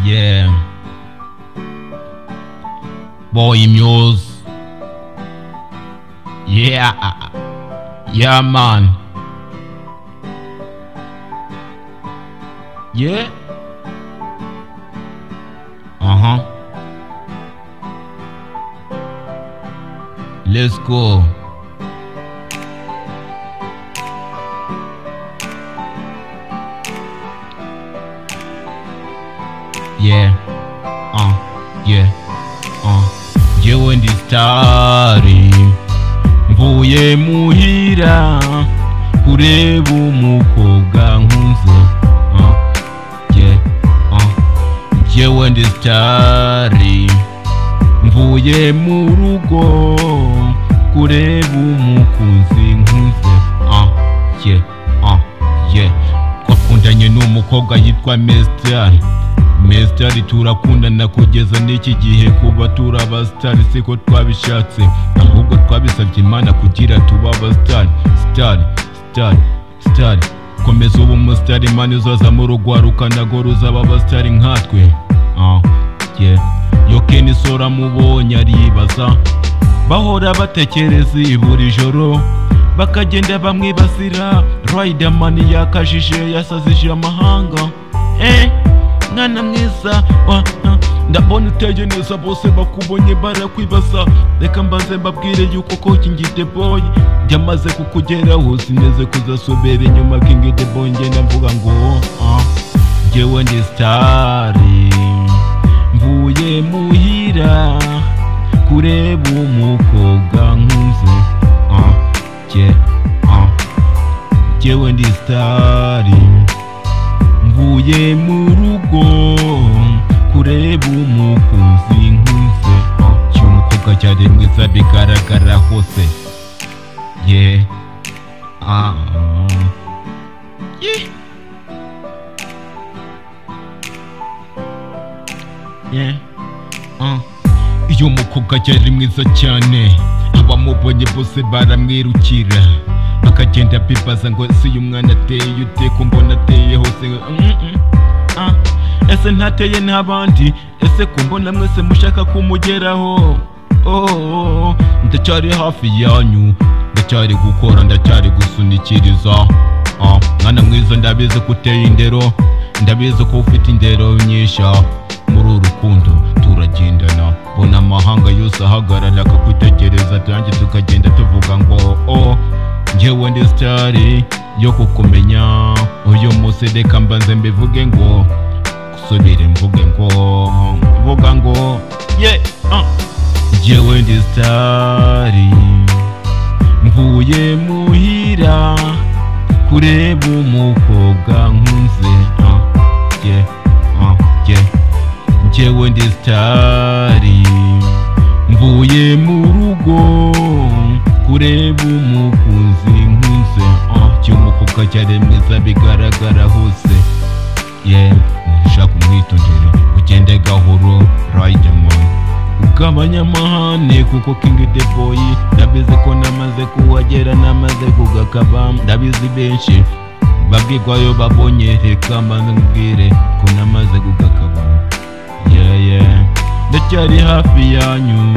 Yeah. Boy Muse. Yeah. Yeah, man. Yeah. Let's go. Yeah. Yeah. Jewe ndi stari mvuye muhira kureba umukobwa nkunze. Yeah. Jewe ndi stari mvuye mu rugo kureba umukunzi nkunze. Yeah. Yeah. Twakundanye n'umukobwa yitwa Mestari turakundana kugeza n'iki gihe, kuba turaba stari siko twabishatse, ahubwo twabisabye Imana kugira tuba abastari. Stari komeza ubu mustari, Imana izoza mu rugwaruka nago ruzaba abastari nkatwe. Yeah. Yokeni sora mubonye aribaza, bahora batekereza buri joro, bakagenda bamwibasira. Riderman yakajije yasazije amahanga. Mwana mwiza ndabona uteye neza, bose bakubonye barakwibaza. Reka mbanze mbabwire yuko ko King The Boy byamaze kukugeraho, sineze kuzasobera inyuma. King The Boy ngenda mvuga ngo jewe ndi stari mvuye muhira kureba umukobwa nkunze. Jewe ndi stari mvuye mu rugo kureba umukunzi nkunze. Cy'umukobwa cyari mwiza bigaragara hose. Yeah. Yeah. Iyo umukobwa cyari mwiza cyane, abamubonye bose baramwirukira, bakagenda bibaza ngo ese uyu mwana ateye ute, ko mbona ateye hose. Ese ntateye n'abandi, ese ko mbona mwese mushaka kumugeraho. Ndacyari hafi yanyu, ndacyari gukora, ndacyari gusunikiriza. Mwana mwiza ndabizi ko uteye indero, ndabizi ko ufite indero nyisha. Muri urukundo turagendana, bona amahanga yose ahagarara akakwitegereza, turangiye tukagenda tuvuga ngo njyewe ndi stari yo kukumenya. Uyu munsi reka mbanze mbivuge ngo kusubire mvuge ngo vuga ngo yeah. Njyewe ndi stari mvuye muhira kureba umukobwa nkunze. Yeah. Njyewe ndi stari mvuye mu rugo kureba umukunzi nkunze. Cy'umukobwa cyari mwiza bigaragara hose. Yeah. Ushaka umwitondere ugende gahoro Riderman, ugabanya amahane kuko King The Boy ndabizi ko namaze kuhagera, namaze kugakaba. Ndabizi benshi babwirwayo babonye, reka mbanze mbwire ko namaze kugakaba. Yeah. Ndacyari hafi yanyu.